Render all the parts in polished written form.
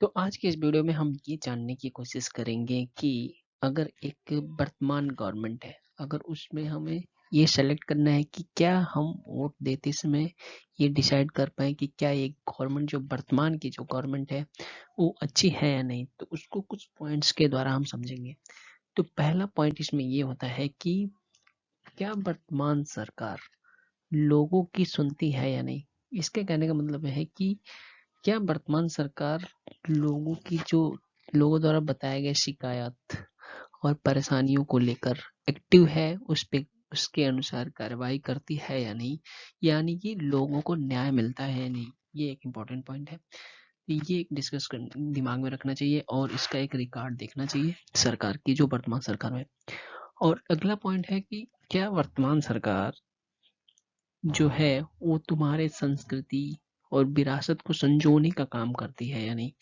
तो आज के इस वीडियो में हम ये जानने की कोशिश करेंगे कि अगर एक वर्तमान गवर्नमेंट है, अगर उसमें हमें ये सेलेक्ट करना है कि क्या हम वोट देते समय ये डिसाइड कर पाए कि क्या ये गवर्नमेंट जो वर्तमान की जो गवर्नमेंट है वो अच्छी है या नहीं, तो उसको कुछ पॉइंट्स के द्वारा हम समझेंगे। तो पहला पॉइंट इसमें ये होता है कि क्या वर्तमान सरकार लोगों की सुनती है या नहीं। इसके कहने का मतलब है कि क्या वर्तमान सरकार लोगों की जो लोगों द्वारा बताए गए शिकायत और परेशानियों को लेकर एक्टिव है, उस पे उसके अनुसार कार्रवाई करती है या नहीं, यानी कि लोगों को न्याय मिलता है या नहीं। ये एक इम्पोर्टेंट पॉइंट है। ये एक डिस्कस कर दिमाग में रखना चाहिए और इसका एक रिकॉर्ड देखना चाहिए सरकार की, जो वर्तमान सरकार है। और अगला पॉइंट है कि क्या वर्तमान सरकार जो है वो तुम्हारे संस्कृति और विरासत को संजोने का काम करती है या नहीं।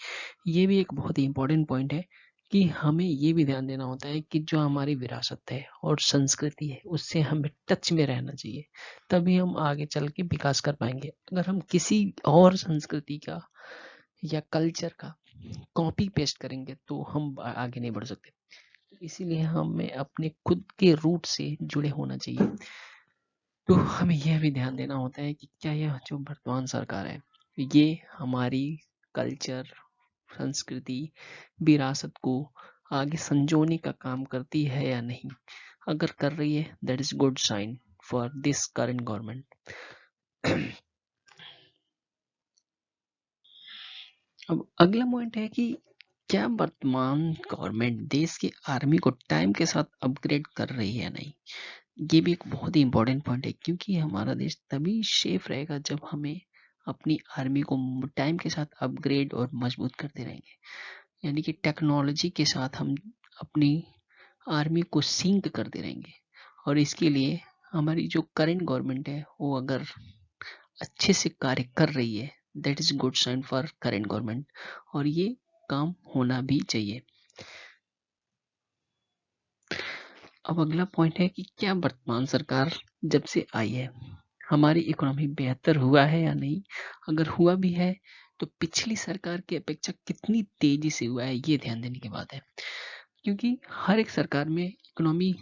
ये भी एक बहुत ही इंपॉर्टेंट पॉइंट है कि हमें ये भी ध्यान देना होता है कि जो हमारी विरासत है और संस्कृति है उससे हमें टच में रहना चाहिए, तभी हम आगे चल के विकास कर पाएंगे। अगर हम किसी और संस्कृति का या कल्चर का कॉपी पेस्ट करेंगे तो हम आगे नहीं बढ़ सकते। इसीलिए हमें अपने खुद के रूट से जुड़े होना चाहिए। तो हमें यह भी ध्यान देना होता है कि क्या यह जो वर्तमान सरकार है ये हमारी कल्चर, संस्कृति, विरासत को आगे संजोने का काम करती है या नहीं। अगर कर रही है, that is good sign for this current government. अब अगला पॉइंट है कि क्या वर्तमान गवर्नमेंट देश की आर्मी को टाइम के साथ अपग्रेड कर रही है या नहीं। ये भी एक बहुत ही इंपॉर्टेंट पॉइंट है, क्योंकि हमारा देश तभी सेफ रहेगा जब हमें अपनी आर्मी को टाइम के साथ अपग्रेड और मजबूत करते रहेंगे। यानी कि टेक्नोलॉजी के साथ हम अपनी आर्मी को सिंक करते रहेंगे। और इसके लिए हमारी जो करंट गवर्नमेंट है वो अगर अच्छे से कार्य कर रही है, that is good sign for current government, और ये काम होना भी चाहिए। अब अगला पॉइंट है कि क्या वर्तमान सरकार जब से आई है हमारी इकोनॉमी बेहतर हुआ है या नहीं। अगर हुआ भी है तो पिछली सरकार की अपेक्षा कितनी तेजी से हुआ है, ये ध्यान देने की बात है। क्योंकि हर एक सरकार में इकोनॉमी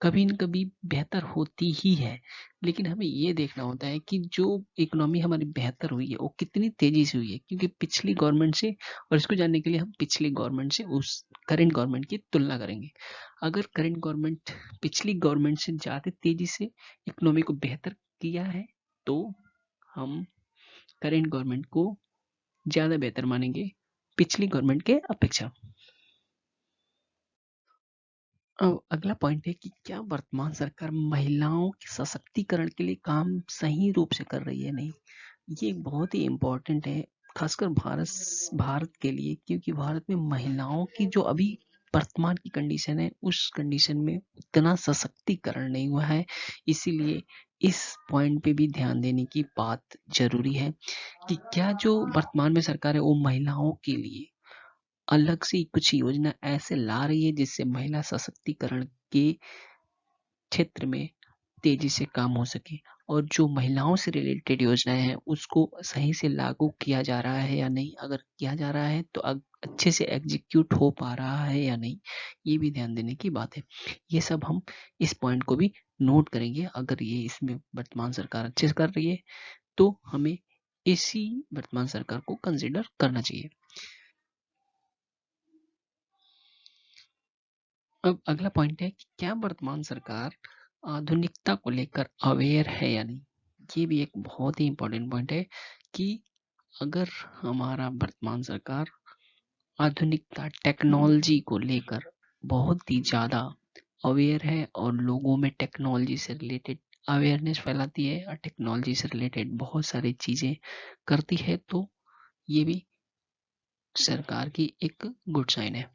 कभी न कभी बेहतर होती ही है, लेकिन हमें ये देखना होता है कि जो इकोनॉमी हमारी बेहतर हुई है वो कितनी तेजी से हुई है, क्योंकि पिछली गवर्नमेंट से। और इसको जानने के लिए हम पिछली गवर्नमेंट से उस करंट गवर्नमेंट की तुलना करेंगे। अगर करंट गवर्नमेंट पिछली गवर्नमेंट से ज़्यादा तेजी से इकोनॉमी को बेहतर किया है तो हम करंट गवर्नमेंट को ज़्यादा बेहतर मानेंगे पिछली गवर्नमेंट के अपेक्षा। अब अगला पॉइंट है कि क्या वर्तमान सरकार महिलाओं के सशक्तिकरण के लिए काम सही रूप से कर रही है नहीं। ये बहुत ही इम्पोर्टेंट है, खासकर भारत के लिए, क्योंकि भारत में महिलाओं की जो अभी वर्तमान की कंडीशन है उस कंडीशन में उतना सशक्तिकरण नहीं हुआ है। इसीलिए इस पॉइंट पे भी ध्यान देने की बात जरूरी है कि क्या जो वर्तमान में सरकार है वो महिलाओं के लिए अलग से कुछ योजना ऐसे ला रही है जिससे महिला सशक्तिकरण के क्षेत्र में तेजी से काम हो सके, और जो महिलाओं से रिलेटेड योजनाएं हैं उसको सही से लागू किया जा रहा है या नहीं। अगर किया जा रहा है तो अच्छे से एग्जीक्यूट हो पा रहा है या नहीं, ये भी ध्यान देने की बात है। ये सब हम इस पॉइंट को भी नोट करेंगे। अगर ये इसमें वर्तमान सरकार अच्छे से कर रही है तो हमें इसी वर्तमान सरकार को कंसिडर करना चाहिए। अब अगला पॉइंट है कि क्या वर्तमान सरकार आधुनिकता को लेकर अवेयर है या नहीं। ये भी एक बहुत ही इंपॉर्टेंट पॉइंट है कि अगर हमारा वर्तमान सरकार आधुनिकता टेक्नोलॉजी को लेकर बहुत ही ज़्यादा अवेयर है और लोगों में टेक्नोलॉजी से रिलेटेड अवेयरनेस फैलाती है और टेक्नोलॉजी से रिलेटेड बहुत सारी चीज़ें करती है, तो ये भी सरकार की एक गुड साइन है।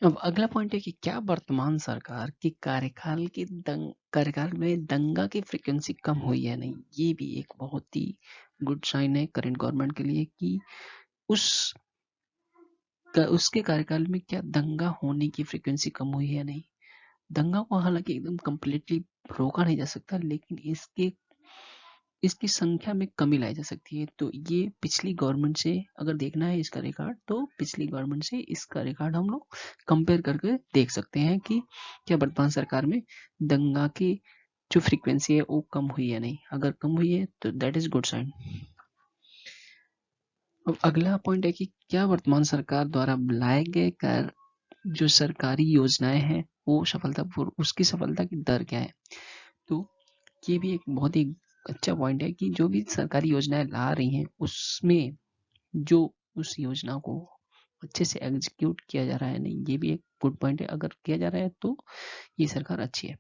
अब अगला पॉइंट है कि क्या वर्तमान सरकार के कार्यकाल में दंगा की फ्रीक्वेंसी कम हुई है नहीं। ये भी एक बहुत ही गुड साइन है करंट गवर्नमेंट के लिए कि उस उसके कार्यकाल में क्या दंगा होने की फ्रीक्वेंसी कम हुई है नहीं। दंगा को हालांकि एकदम कंप्लीटली रोका नहीं जा सकता, लेकिन इसके इसकी संख्या में कमी लाई जा सकती है। तो ये पिछली गवर्नमेंट से अगर देखना है इसका रिकॉर्ड, तो पिछली गवर्नमेंट से इसका रिकॉर्ड हम लोग कंपेयर करके देख सकते हैं कि क्या वर्तमान सरकार में दंगा की जो फ्रीक्वेंसी है वो कम हुई है नहीं। अगर कम हुई है तो दैट इज गुड साइन। अब अगला पॉइंट है कि क्या वर्तमान सरकार द्वारा लाए गए कर जो सरकारी योजनाएं हैं वो सफलतापूर्व, उसकी सफलता की दर क्या है। तो ये भी एक बहुत ही अच्छा पॉइंट है कि जो भी सरकारी योजनाएं ला रही हैं उसमें जो उस योजना को अच्छे से एग्जीक्यूट किया जा रहा है नहीं, ये भी एक गुड पॉइंट है। अगर किया जा रहा है तो ये सरकार अच्छी है।